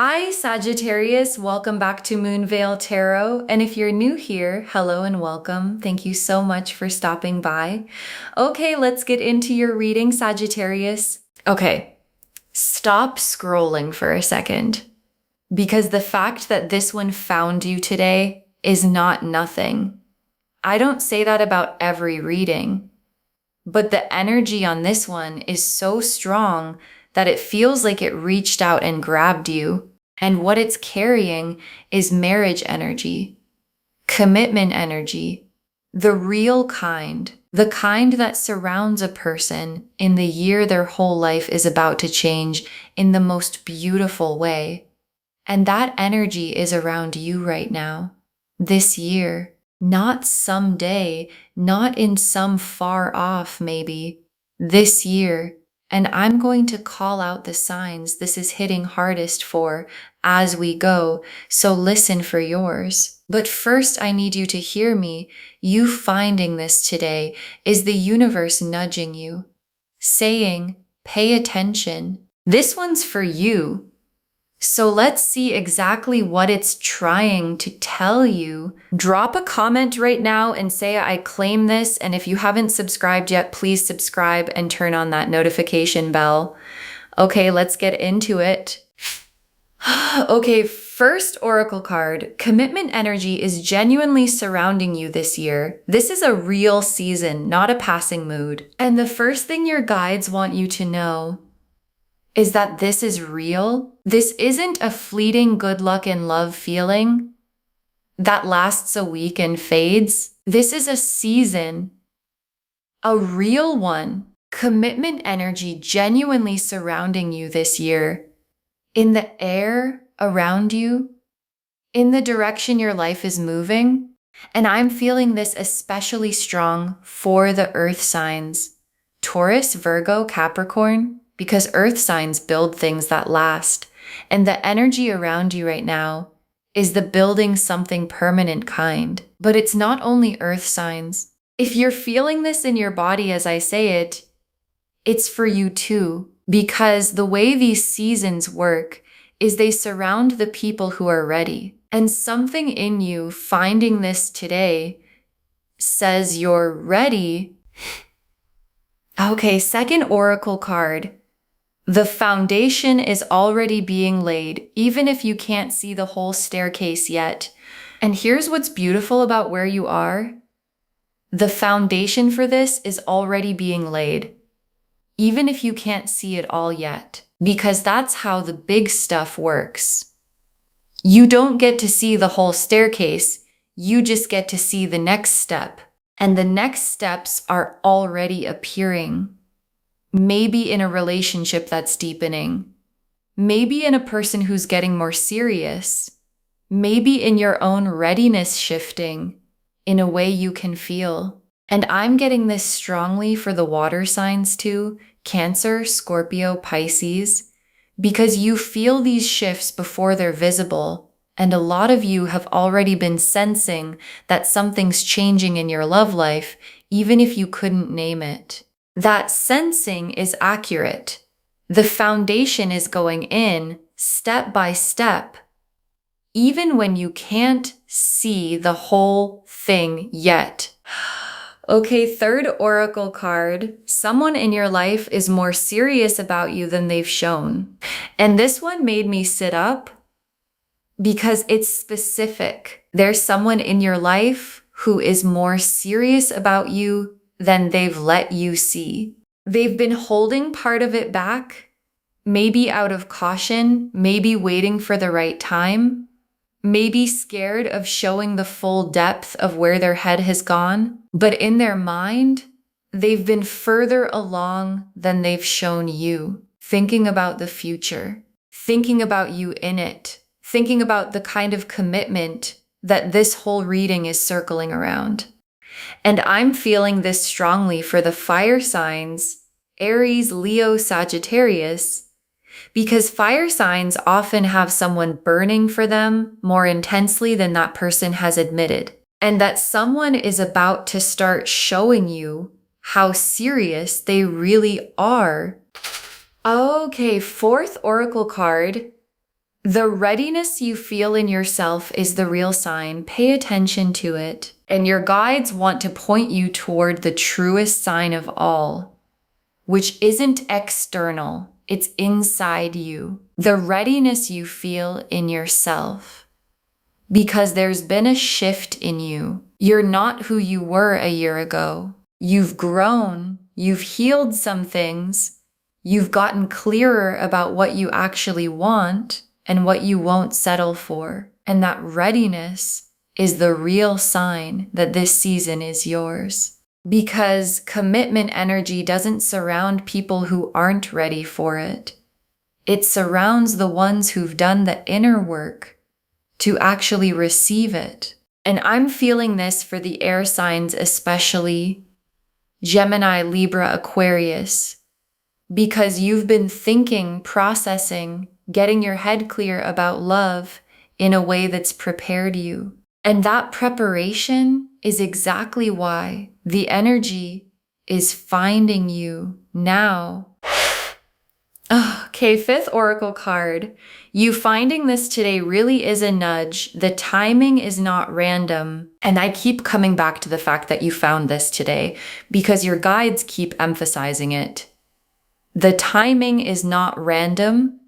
Hi, Sagittarius. Welcome back to Moonveil Tarot. And if you're new here, hello and welcome. Thank you so much for stopping by. Okay, let's get into your reading, Sagittarius. Okay, stop scrolling for a second, because the fact that this one found you today is not nothing. I don't say that about every reading, but the energy on this one is so strong that it feels like it reached out and grabbed you. And what it's carrying is marriage energy, commitment energy, the real kind, the kind that surrounds a person in the year their whole life is about to change in the most beautiful way. And that energy is around you right now, this year, not someday, not in some far off maybe, this year. And I'm going to call out the signs this is hitting hardest for as we go, so listen for yours. But first, I need you to hear me. You finding this today is the universe nudging you, saying, pay attention. This one's for you. So let's see exactly what it's trying to tell you. Drop a comment right now and say I claim this. And if you haven't subscribed yet, please subscribe and turn on that notification bell. Okay, let's get into it. Okay, first oracle card. Commitment energy is genuinely surrounding you this year. This is a real season, not a passing mood. And the first thing your guides want you to know is that this is real. This isn't a fleeting good luck and love feeling that lasts a week and fades. This is a season, a real one. Commitment energy genuinely surrounding you this year, in the air around you, in the direction your life is moving. And I'm feeling this especially strong for the earth signs, Taurus, Virgo, Capricorn, because earth signs build things that last. And the energy around you right now is the building something permanent kind. But it's not only earth signs. If you're feeling this in your body as I say it, it's for you too. Because the way these seasons work is they surround the people who are ready. And something in you finding this today says you're ready. Okay, second oracle card. The foundation is already being laid, even if you can't see the whole staircase yet. And here's what's beautiful about where you are. The foundation for this is already being laid, even if you can't see it all yet, because that's how the big stuff works. You don't get to see the whole staircase, you just get to see the next step. And the next steps are already appearing. Maybe in a relationship that's deepening. Maybe in a person who's getting more serious. Maybe in your own readiness shifting in a way you can feel. And I'm getting this strongly for the water signs too, Cancer, Scorpio, Pisces, because you feel these shifts before they're visible. And a lot of you have already been sensing that something's changing in your love life, even if you couldn't name it. That sensing is accurate. The foundation is going in step by step, even when you can't see the whole thing yet. Okay, third oracle card. Someone in your life is more serious about you than they've shown. And this one made me sit up because it's specific. There's someone in your life who is more serious about you than they've let you see. They've been holding part of it back, maybe out of caution, maybe waiting for the right time, maybe scared of showing the full depth of where their head has gone. But in their mind, they've been further along than they've shown you, thinking about the future, thinking about you in it, thinking about the kind of commitment that this whole reading is circling around. And I'm feeling this strongly for the fire signs, Aries, Leo, Sagittarius, because fire signs often have someone burning for them more intensely than that person has admitted. And that someone is about to start showing you how serious they really are. Okay, fourth oracle card. The readiness you feel in yourself is the real sign. Pay attention to it. And your guides want to point you toward the truest sign of all, which isn't external, it's inside you. The readiness you feel in yourself. Because there's been a shift in you. You're not who you were a year ago. You've grown, you've healed some things, you've gotten clearer about what you actually want and what you won't settle for. And that readiness is the real sign that this season is yours. Because commitment energy doesn't surround people who aren't ready for it. It surrounds the ones who've done the inner work to actually receive it. And I'm feeling this for the air signs, especially Gemini, Libra, Aquarius, because you've been thinking, processing, getting your head clear about love in a way that's prepared you. And that preparation is exactly why the energy is finding you now. Okay, fifth oracle card. You finding this today really is a nudge. The timing is not random. And I keep coming back to the fact that you found this today because your guides keep emphasizing it. The timing is not random.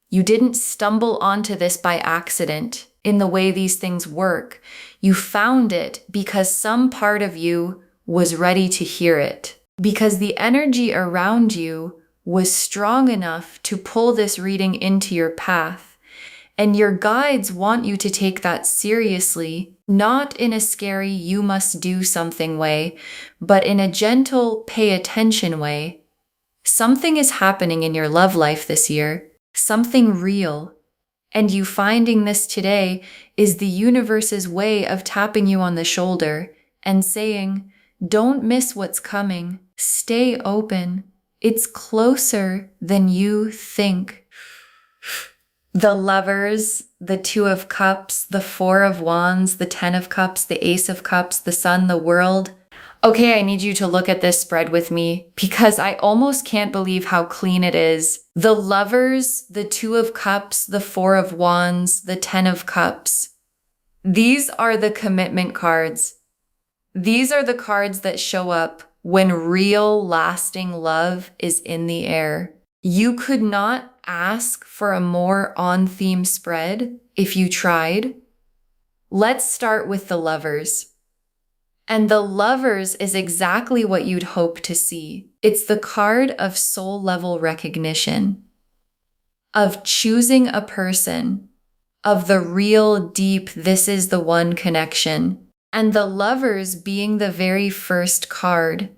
You didn't stumble onto this by accident in the way these things work. You found it because some part of you was ready to hear it. Because the energy around you was strong enough to pull this reading into your path. And your guides want you to take that seriously, not in a scary you must do something way, but in a gentle pay attention way. Something is happening in your love life this year, something real. And you finding this today is the universe's way of tapping you on the shoulder and saying, don't miss what's coming. Stay open. It's closer than you think. The Lovers, the Two of Cups, the Four of Wands, the Ten of Cups, the Ace of Cups, the Sun, the World. Okay, I need you to look at this spread with me because I almost can't believe how clean it is. The Lovers, the Two of Cups, the Four of Wands, the Ten of Cups. These are the commitment cards. These are the cards that show up when real, lasting love is in the air. You could not ask for a more on-theme spread if you tried. Let's start with the Lovers. And the Lovers is exactly what you'd hope to see. It's the card of soul level recognition, of choosing a person, of the real deep, this is the one connection. And the Lovers being the very first card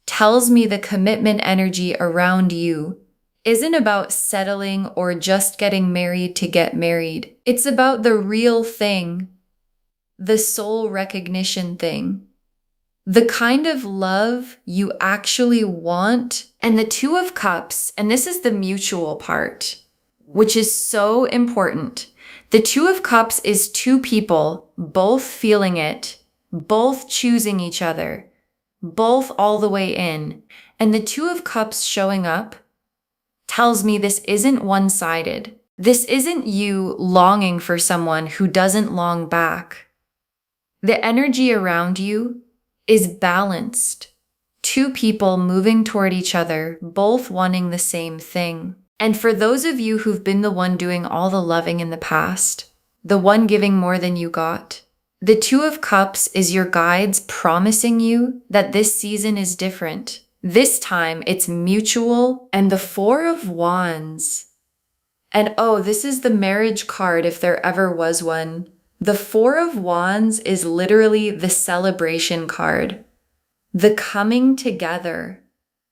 tells me the commitment energy around you isn't about settling or just getting married to get married. It's about the real thing, the soul recognition thing, the kind of love you actually want. And the Two of Cups, and this is the mutual part, which is so important. The Two of Cups is two people both feeling it, both choosing each other, both all the way in. And the Two of Cups showing up tells me this isn't one-sided. This isn't you longing for someone who doesn't long back. The energy around you is balanced. Two people moving toward each other, both wanting the same thing. And for those of you who've been the one doing all the loving in the past, the one giving more than you got, the Two of Cups is your guides promising you that this season is different. This time it's mutual. And the Four of Wands. And oh, this is the marriage card if there ever was one. The Four of Wands is literally the celebration card. The coming together.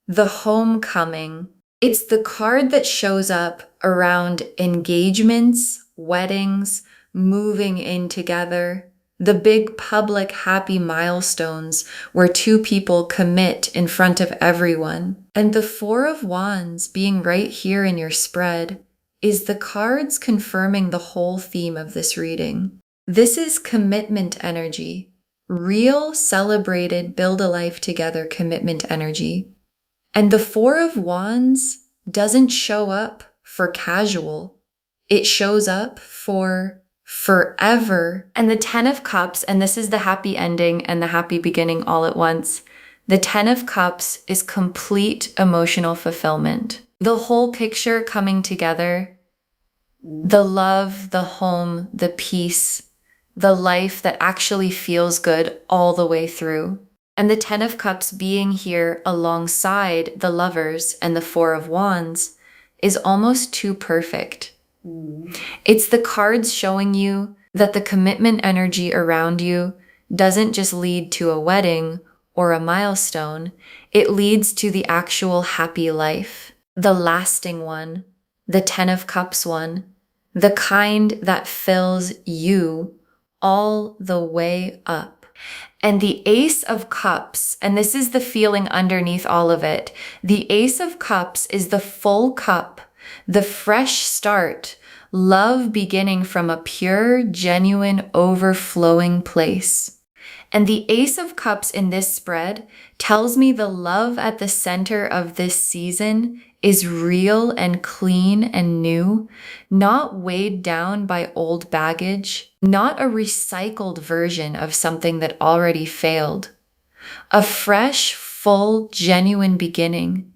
The homecoming. It's the card that shows up around engagements, weddings, moving in together. The big public happy milestones where two people commit in front of everyone. And the Four of Wands being right here in your spread is the cards confirming the whole theme of this reading. This is commitment energy, real, celebrated, build a life together commitment energy. And the Four of Wands doesn't show up for casual. it shows up for forever. And the 10 of Cups, and this is the happy ending and the happy beginning all at once. The 10 of Cups is complete emotional fulfillment. The whole picture coming together, the love, the home, the peace, the life that actually feels good all the way through. And the 10 of Cups being here alongside the Lovers and the 4 of Wands is almost too perfect. It's the cards showing you that the commitment energy around you doesn't just lead to a wedding or a milestone, it leads to the actual happy life, the lasting one, the 10 of Cups one, the kind that fills you all the way up. And the Ace of Cups, and this is the feeling underneath all of it, the Ace of Cups is the full cup, the fresh start, love beginning from a pure, genuine, overflowing place. And the Ace of Cups in this spread tells me the love at the center of this season is real and clean and new, not weighed down by old baggage, not a recycled version of something that already failed. A fresh, full, genuine beginning.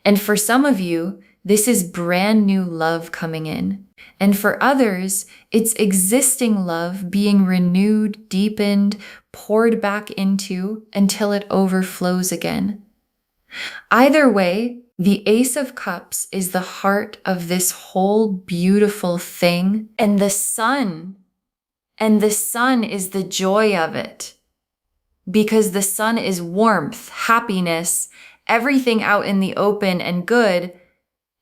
And for some of you, this is brand new love coming in. And for others, it's existing love being renewed, deepened, poured back into until it overflows again. Either way, the Ace of Cups is the heart of this whole beautiful thing, and the sun is the joy of it. Because the sun is warmth, happiness, everything out in the open and good.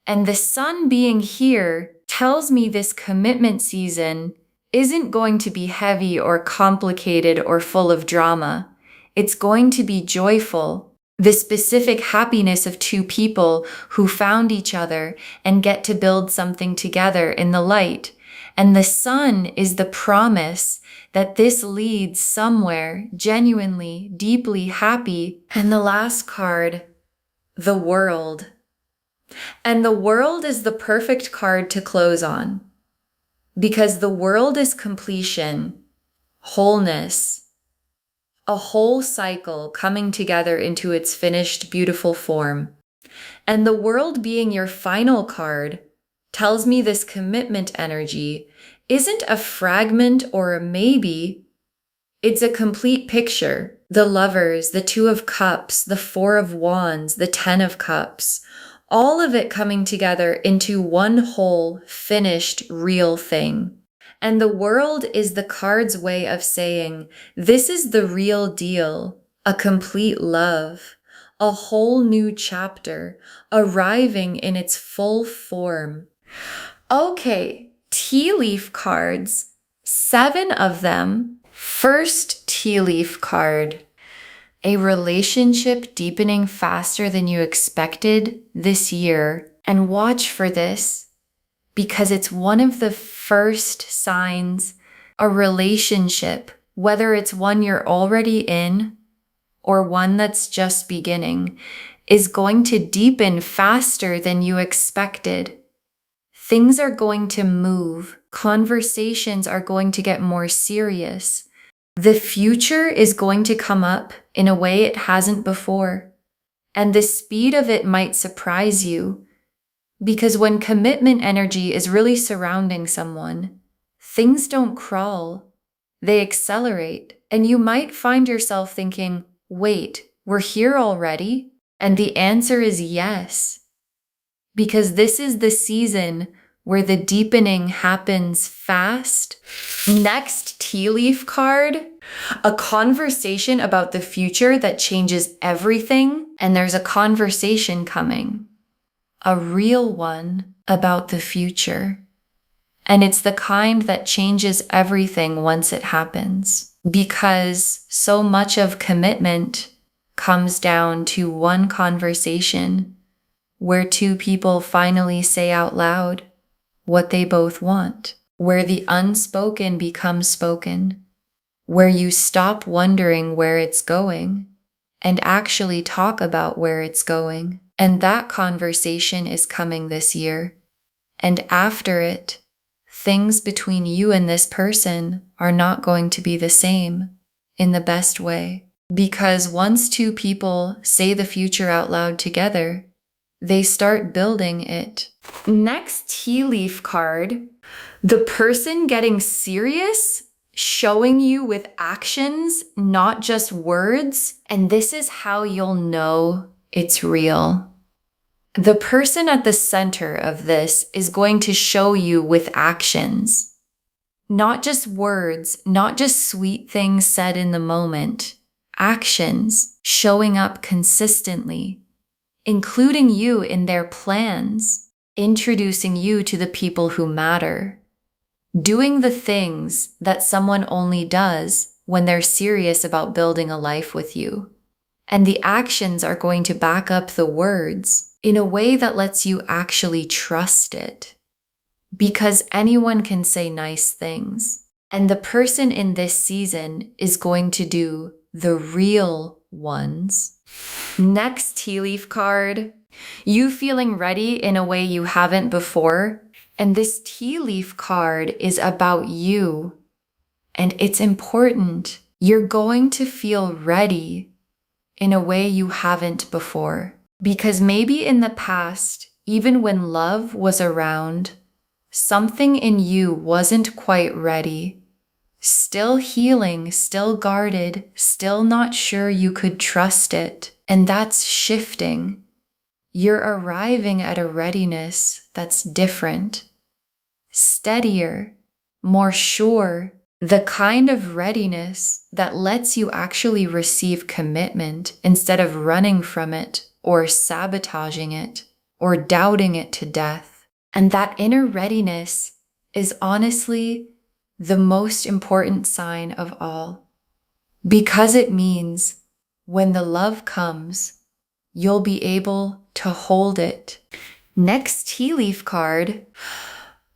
And the sun being here tells me this commitment season isn't going to be heavy or complicated or full of drama. It's going to be joyful. The specific happiness of two people who found each other and get to build something together in the light. And the sun is the promise that this leads somewhere genuinely, deeply happy. And the last card, the World. And the World is the perfect card to close on. Because the World is completion, wholeness, a whole cycle coming together into its finished, beautiful form. And the World being your final card tells me this commitment energy isn't a fragment or a maybe, it's a complete picture. The Lovers, the 2 of Cups, the 4 of Wands, the 10 of Cups, all of it coming together into one whole, finished, real thing. And the World is the card's way of saying, this is the real deal, a complete love, a whole new chapter, arriving in its full form. Okay, tea leaf cards, 7 of them. First tea leaf card. A relationship deepening faster than you expected this year. And watch for this because it's one of the first signs a relationship, whether it's one you're already in or one that's just beginning, is going to deepen faster than you expected. Things are going to move. Conversations are going to get more serious. The future is going to come up in a way it hasn't before. And the speed of it might surprise you. Because when commitment energy is really surrounding someone, things don't crawl. They accelerate. And you might find yourself thinking, wait, we're here already? And the answer is yes. Because this is the season where the deepening happens fast. Next tea leaf card, a conversation about the future that changes everything. And there's a conversation coming, a real one about the future. And it's the kind that changes everything once it happens. Because so much of commitment comes down to one conversation where two people finally say out loud what they both want, where the unspoken becomes spoken, where you stop wondering where it's going and actually talk about where it's going. And that conversation is coming this year. And after it, things between you and this person are not going to be the same in the best way. Because once two people say the future out loud together, they start building it. Next tea leaf card, the person getting serious, showing you with actions, not just words. And this is how you'll know it's real. The person at the center of this is going to show you with actions, not just words, not just sweet things said in the moment. Actions, showing up consistently, including you in their plans, introducing you to the people who matter, doing the things that someone only does when they're serious about building a life with you. And the actions are going to back up the words in a way that lets you actually trust it. Because anyone can say nice things. And the person in this season is going to do the real ones. Next tea leaf card, you feeling ready in a way you haven't before. And this tea leaf card is about you. And it's important. You're going to feel ready in a way you haven't before. Because maybe in the past, even when love was around, something in you wasn't quite ready. Still healing, still guarded, still not sure you could trust it. And that's shifting. You're arriving at a readiness that's different, steadier, more sure, the kind of readiness that lets you actually receive commitment instead of running from it or sabotaging it or doubting it to death. And that inner readiness is honestly the most important sign of all, because it means when the love comes, you'll be able to hold it. Next tea leaf card,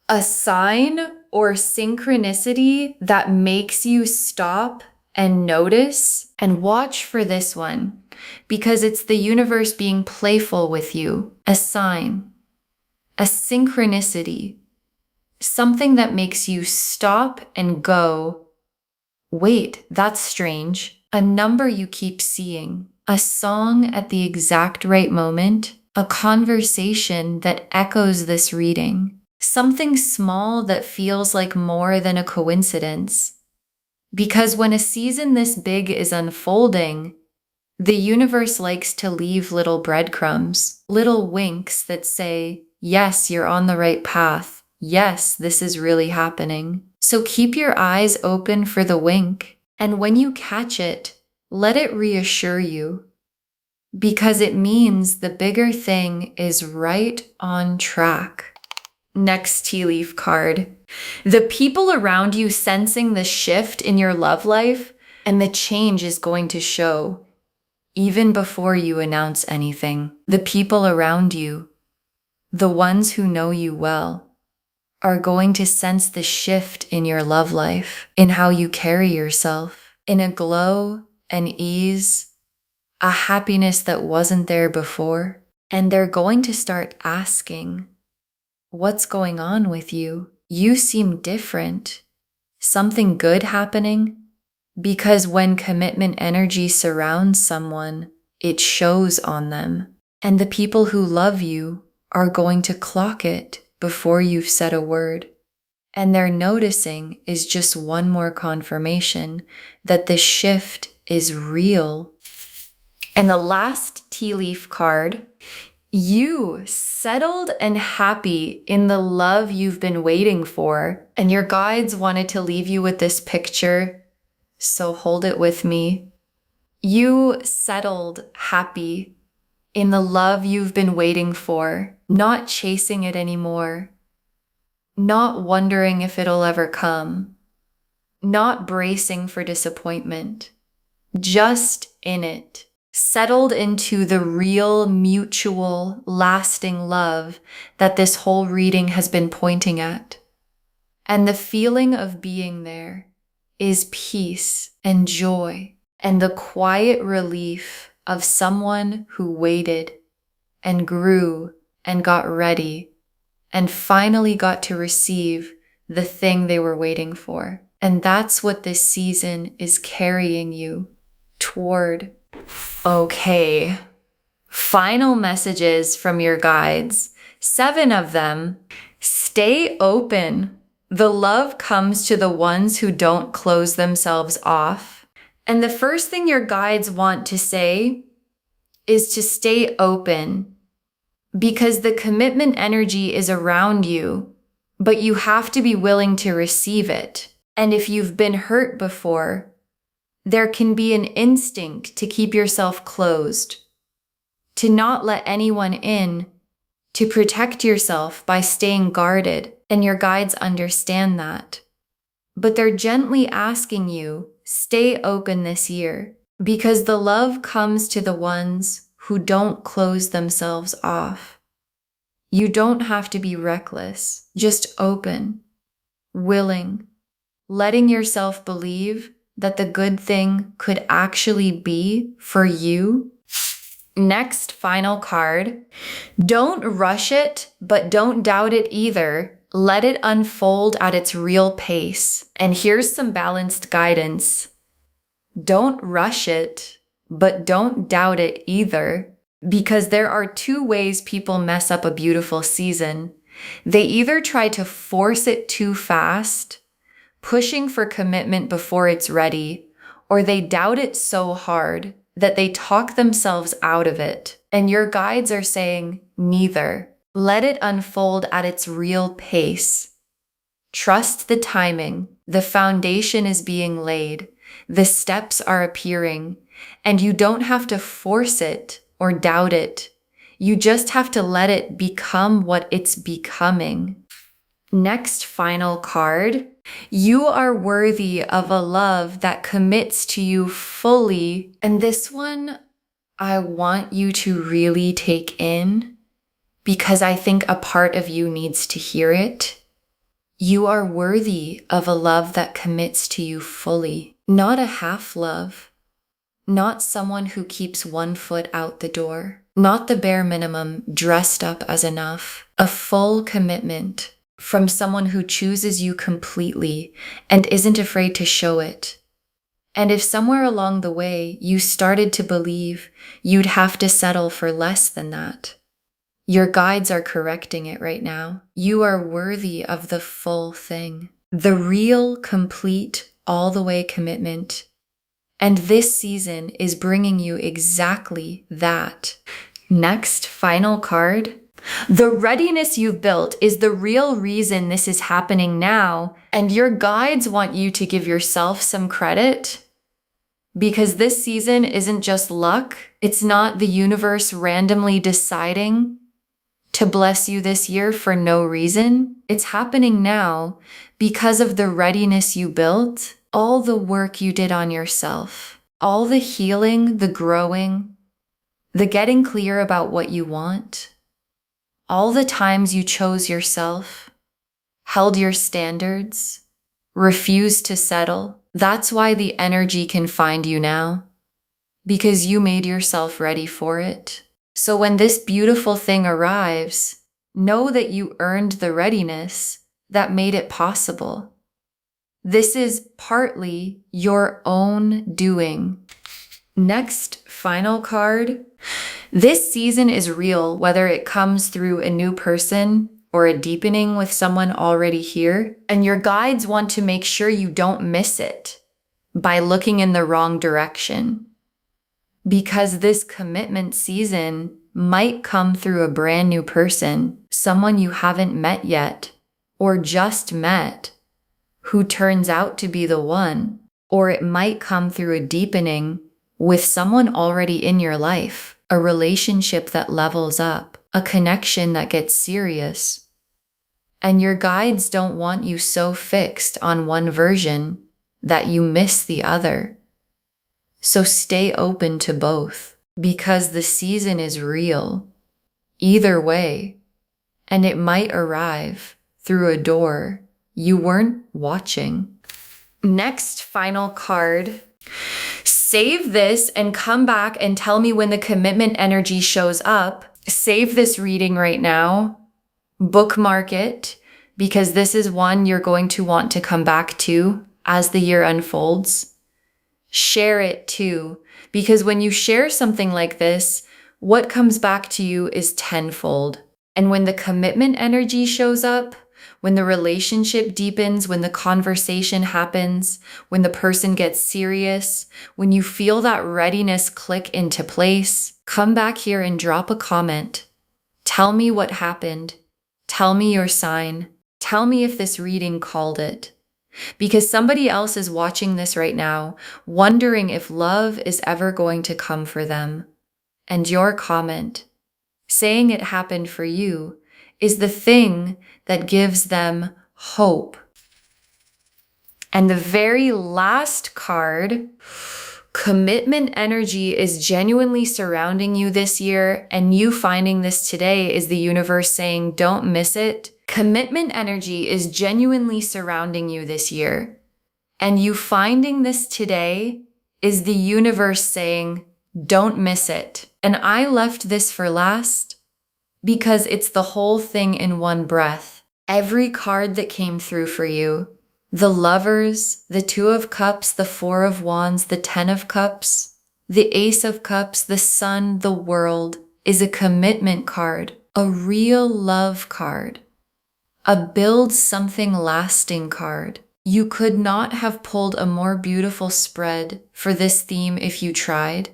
a sign or synchronicity that makes you stop and notice and watch for this one, because it's the universe being playful with you. A sign, a synchronicity, something that makes you stop and go, wait, that's strange. A number you keep seeing, a song at the exact right moment, a conversation that echoes this reading, something small that feels like more than a coincidence. Because when a season this big is unfolding, the universe likes to leave little breadcrumbs, little winks that say, yes, you're on the right path. Yes, this is really happening. So keep your eyes open for the wink. And when you catch it, let it reassure you. Because it means the bigger thing is right on track. Next tea leaf card. The people around you sensing the shift in your love life, and the change is going to show. Even before you announce anything, the people around you, the ones who know you well, are going to sense the shift in your love life, in how you carry yourself, in a glow, an ease, a happiness that wasn't there before. And they're going to start asking, what's going on with you? You seem different. Something good happening? Because when commitment energy surrounds someone, it shows on them. And the people who love you are going to clock it before you've said a word. And their noticing is just one more confirmation that the shift is real. And the last tea leaf card, you settled and happy in the love you've been waiting for. And your guides wanted to leave you with this picture, so hold it with me. You settled happy in the love you've been waiting for, not chasing it anymore, not wondering if it'll ever come, not bracing for disappointment, just in it, settled into the real, mutual, lasting love that this whole reading has been pointing at. And the feeling of being there is peace and joy and the quiet relief of someone who waited and grew and got ready and finally got to receive the thing they were waiting for. And that's what this season is carrying you toward. Okay. Final messages from your guides. 7 of them. Stay open. The love comes to the ones who don't close themselves off. And the first thing your guides want to say is to stay open, because the commitment energy is around you, but you have to be willing to receive it. And if you've been hurt before, there can be an instinct to keep yourself closed, to not let anyone in, to protect yourself by staying guarded, and your guides understand that. But they're gently asking you, stay open this year, because the love comes to the ones who don't close themselves off. You don't have to be reckless, just open, willing, letting yourself believe that the good thing could actually be for you. Next, final card. Don't rush it, but don't doubt it either. Let it unfold at its real pace. And here's some balanced guidance. Don't rush it, but don't doubt it either. Because there are 2 ways people mess up a beautiful season. They either try to force it too fast, pushing for commitment before it's ready, or they doubt it so hard that they talk themselves out of it. And your guides are saying neither. Let it unfold at its real pace. Trust the timing. The foundation is being laid. The steps are appearing, and you don't have to force it or doubt it. You just have to let it become what it's becoming. Next, final card. You are worthy of a love that commits to you fully. And this one, I want you to really take in, because I think a part of you needs to hear it. You are worthy of a love that commits to you fully, not a half love. Not someone who keeps one foot out the door. Not the bare minimum dressed up as enough. A full commitment from someone who chooses you completely and isn't afraid to show it. And if somewhere along the way you started to believe you'd have to settle for less than that, your guides are correcting it right now. You are worthy of the full thing. The real, complete, all the way commitment. And this season is bringing you exactly that. Next, final card. The readiness you've built is the real reason this is happening now, and your guides want you to give yourself some credit, because this season isn't just luck. It's not the universe randomly deciding to bless you this year for no reason. It's happening now because of the readiness you built, all the work you did on yourself, all the healing, the growing, the getting clear about what you want, all the times you chose yourself, held your standards, refused to settle. That's why the energy can find you now, because you made yourself ready for it. So when this beautiful thing arrives, know that you earned the readiness that made it possible. This is partly your own doing. Next, final card. This season is real, whether it comes through a new person or a deepening with someone already here. And your guides want to make sure you don't miss it by looking in the wrong direction. Because this commitment season might come through a brand new person, someone you haven't met yet, or just met, who turns out to be the one. Or it might come through a deepening with someone already in your life, a relationship that levels up, a connection that gets serious. And your guides don't want you so fixed on one version that you miss the other. So stay open to both, because the season is real, either way, and it might arrive through a door you weren't watching. Next, final card. Save this and come back and tell me when the commitment energy shows up. Save this reading right now. Bookmark it. because this is one you're going to want to come back to as the year unfolds. Share it too, because when you share something like this, what comes back to you is tenfold. And when the commitment energy shows up, when the relationship deepens, when the conversation happens, when the person gets serious, when you feel that readiness click into place, come back here and drop a comment. Tell me what happened. Tell me your sign. Tell me if this reading called it. Because somebody else is watching this right now, wondering if love is ever going to come for them. And your comment, saying it happened for you, is the thing that gives them hope. And the very last card, commitment energy is genuinely surrounding you this year, and you finding this today is the universe saying, don't miss it. Commitment energy is genuinely surrounding you this year, and you finding this today is the universe saying, don't miss it. And I left this for last because it's the whole thing in one breath. Every card that came through for you, the Lovers, the Two of Cups, the Four of Wands, the Ten of Cups, the Ace of Cups, the Sun, the World, is a commitment card, a real love card, a build something lasting card. You could not have pulled a more beautiful spread for this theme if you tried.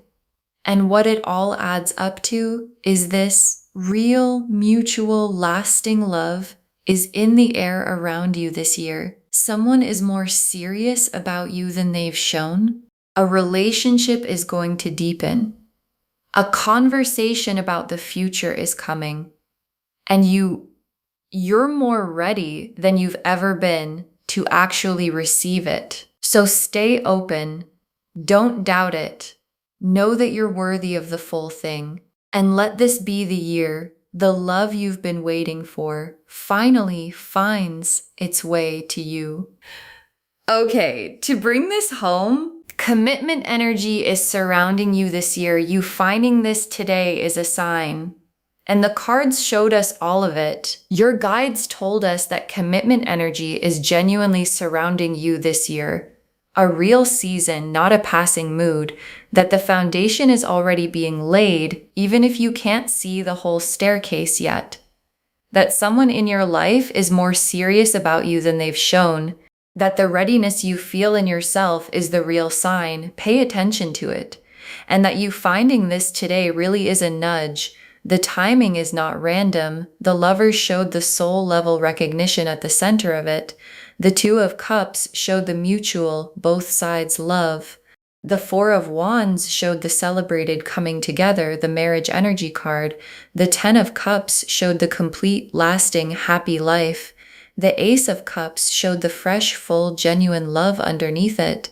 And what it all adds up to is this real, mutual, lasting love is in the air around you this year. Someone is more serious about you than they've shown. A relationship is going to deepen. A conversation about the future is coming. And you're more ready than you've ever been to actually receive it. So stay open. Don't doubt it. Know that you're worthy of the full thing. And let this be the year the love you've been waiting for finally finds its way to you. Okay, to bring this home, commitment energy is surrounding you this year. You finding this today is a sign. And the cards showed us all of it. Your guides told us that commitment energy is genuinely surrounding you this year. A real season, not a passing mood, that the foundation is already being laid, even if you can't see the whole staircase yet. That someone in your life is more serious about you than they've shown, that the readiness you feel in yourself is the real sign. Pay attention to it. And that you finding this today really is a nudge. The timing is not random. The Lovers showed the soul level recognition at the center of it. The Two of Cups showed the mutual, both sides love. The Four of Wands showed the celebrated coming together, the marriage energy card. The Ten of Cups showed the complete, lasting, happy life. The Ace of Cups showed the fresh, full, genuine love underneath it.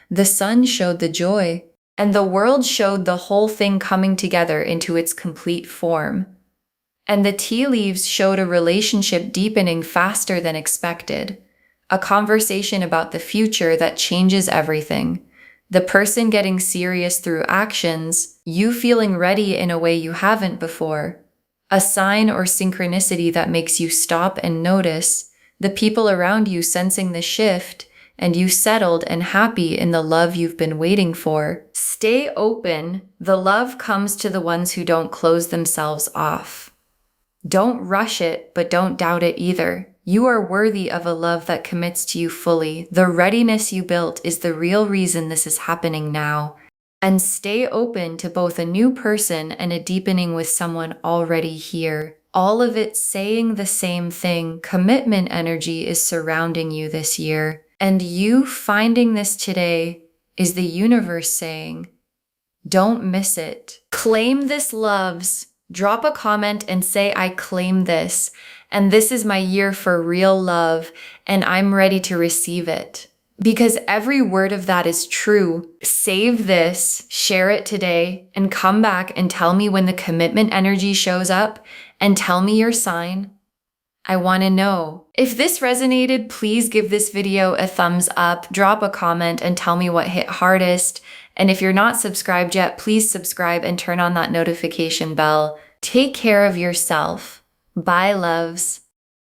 The Sun showed the joy. And the World showed the whole thing coming together into its complete form. And the tea leaves showed a relationship deepening faster than expected. A conversation about the future that changes everything. The person getting serious through actions, you feeling ready in a way you haven't before. A sign or synchronicity that makes you stop and notice. The people around you sensing the shift, and you settled and happy in the love you've been waiting for. Stay open. The love comes to the ones who don't close themselves off. Don't rush it, but don't doubt it either. You are worthy of a love that commits to you fully. The readiness you built is the real reason this is happening now. And stay open to both a new person and a deepening with someone already here. All of it saying the same thing. Commitment energy is surrounding you this year. And you finding this today is the universe saying, don't miss it. Claim this loves. Drop a comment and say, I claim this. And this is my year for real love, and I'm ready to receive it. Because every word of that is true. Save this, share it today, and come back and tell me when the commitment energy shows up, and tell me your sign. I want to know. If this resonated, please give this video a thumbs up, drop a comment, and tell me what hit hardest. And if you're not subscribed yet, please subscribe and turn on that notification bell. Take care of yourself. Bye, loves.